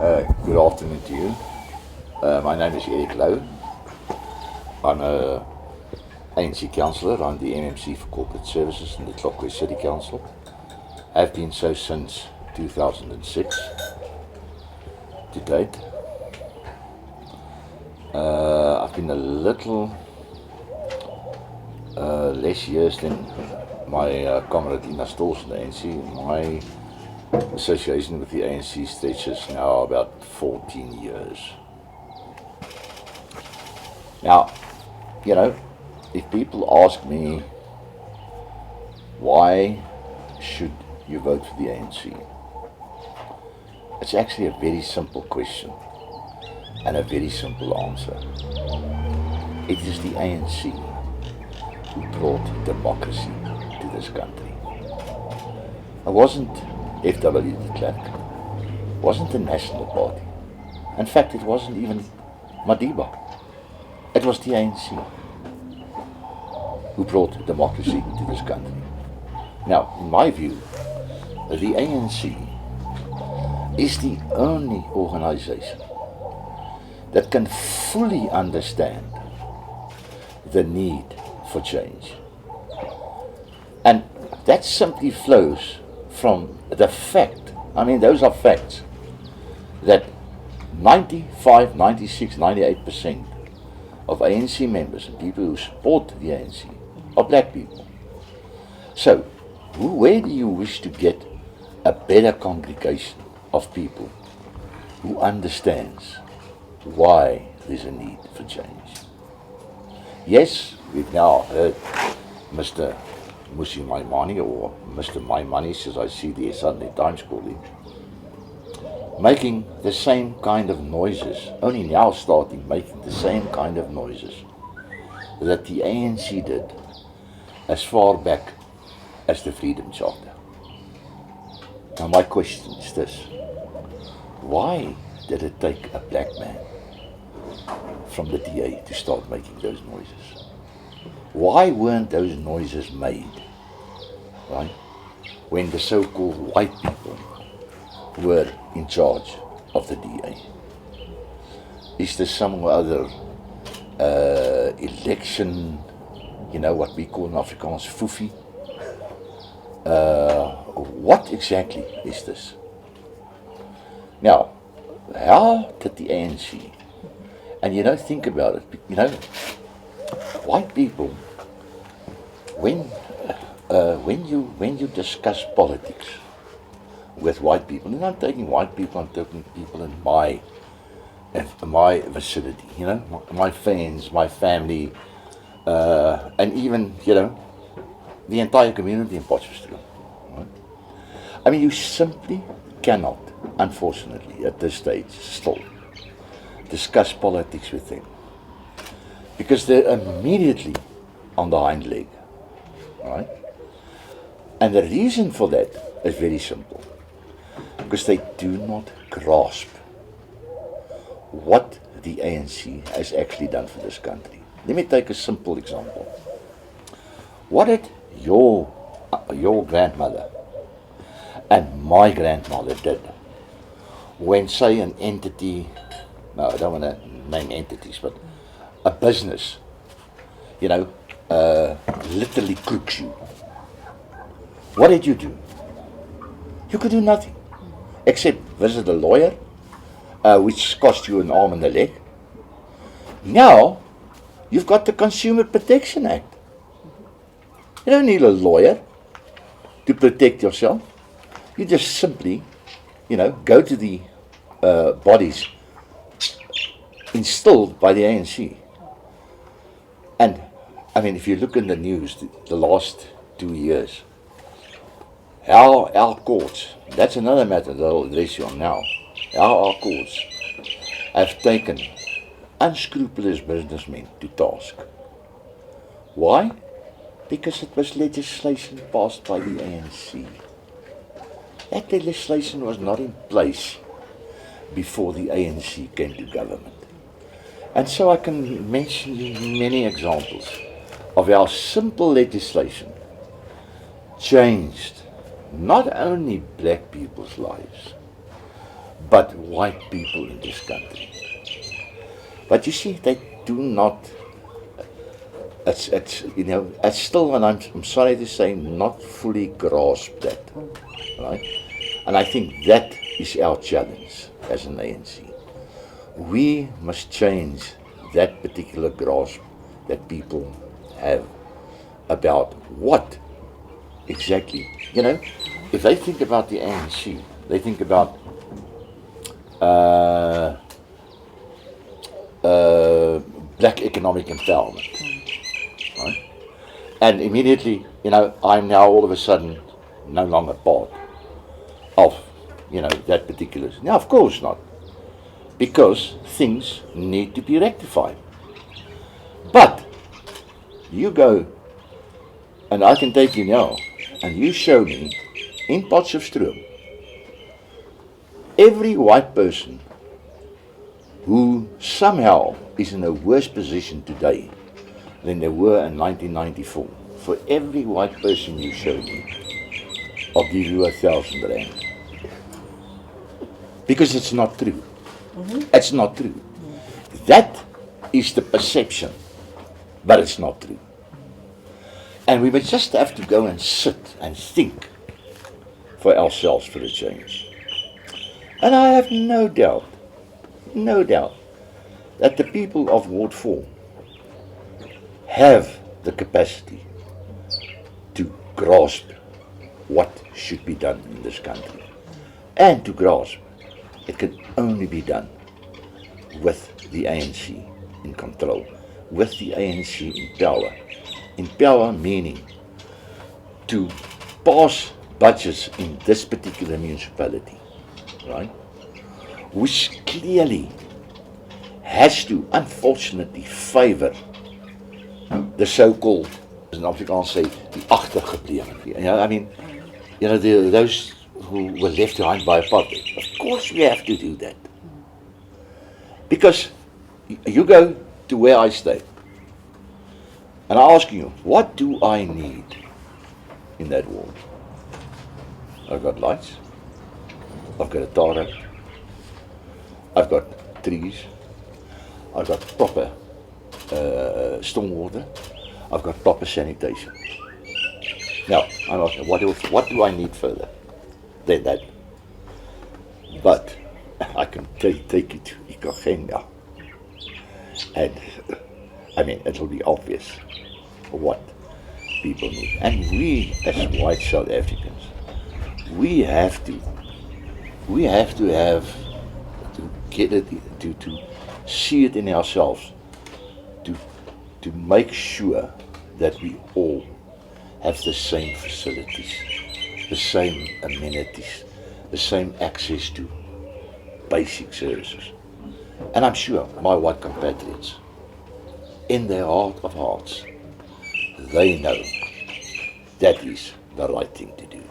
Good afternoon to you. My name is Louw. I'm a ANC councillor. I'm the MMC for Corporate Services in the Tlokwe City Council. I've been so since 2006 to date. I've been a little less years than my comrade Lina Stolz in the ANC. My association with the ANC stretches now about 14 years. Now, if people ask me, why should you vote for the ANC? It's actually a very simple question and a very simple answer. It is the ANC who brought democracy to this country. It wasn't FW de Klerk, it wasn't the National Party. In fact, it wasn't even Madiba. It was the ANC who brought democracy to this country. Now, in my view, the ANC is the only organization that can fully understand the need for change. And that simply flows from the fact, those are facts, that 95, 96, 98% of ANC members and people who support the ANC are black people. So, where do you wish to get a better congregation of people who understands why there's a need for change? Yes, we've now heard Mr. Musi Maimani, or Mr. Maimani, as I see the Sunday Times call him, making the same kind of noises, only now starting making the same kind of noises that the ANC did as far back as the Freedom Charter. Now my question is this: why did it take a black man from the DA to start making those noises? Why weren't those noises made, right, when the so-called white people were in charge of the DA? Is there some other election, what we call in Afrikaans foefie? What exactly is this? Now, how did the ANC, and think about it, white people, when you discuss politics with white people, and I'm taking white people, I'm taking people in my vicinity, my friends, my family, and even, the entire community in Potchefstroom. Right? You simply cannot, unfortunately, at this stage, still discuss politics with them, because they're immediately on the hind leg. Right? And the reason for that is very simple. Because they do not grasp what the ANC has actually done for this country. Let me take a simple example. What did your grandmother and my grandmother did when, say, an entity, no, I don't want to name entities, but a business, literally crooks you? What did you do? You could do nothing except visit a lawyer, which cost you an arm and a leg. Now, you've got the Consumer Protection Act. You don't need a lawyer to protect yourself. You just simply, go to the bodies instilled by the ANC. And, if you look in the news, the last 2 years, how our courts, that's another matter that I'll address you on now, how our courts have taken unscrupulous businessmen to task. Why? Because it was legislation passed by the ANC. That legislation was not in place before the ANC came to government. And so I can mention many examples of how simple legislation changed not only black people's lives, but white people in this country. But you see, they do not. It's still, and I'm sorry to say, not fully grasp that, right? And I think that is our challenge as an ANC. We must change that particular grasp that people have about what exactly, if they think about the ANC, they think about black economic empowerment, right? And immediately, I'm now all of a sudden no longer part of, that particular. Now, of course not, because things need to be rectified. But you go, and I can take you now, and you show me in Potchefstroom every white person who somehow is in a worse position today than they were in 1994. For every white person you show me, I'll give you 1,000 rand. Because it's not true. It's not true. That is the perception, but it's not true. And we would just have to go and sit and think for ourselves for a change. And I have no doubt that the people of Ward 4 have the capacity to grasp what should be done in this country. And to grasp, it can only be done with the ANC in control, with the ANC in power. In power meaning to pass budgets in this particular municipality, right? Which clearly has to, unfortunately, favor the so-called, as in Afrikaans say, die agtergebleven. Those who were left behind by apartheid. Of course we have to do that. Because you go to where I stay, and I ask you, what do I need in that ward? I've got lights, I've got a tar road, I've got trees, I've got proper stormwater, I've got proper sanitation. Now, I'm asking, what do I need further than that? But I can take you to Ikagenda, and it'll be obvious what people need. And we, as white South Africans, we have to get it, to see it in ourselves, to make sure that we all have the same facilities, the same amenities, the same access to basic services. And I'm sure my white compatriots, in their heart of hearts, they know that is the right thing to do.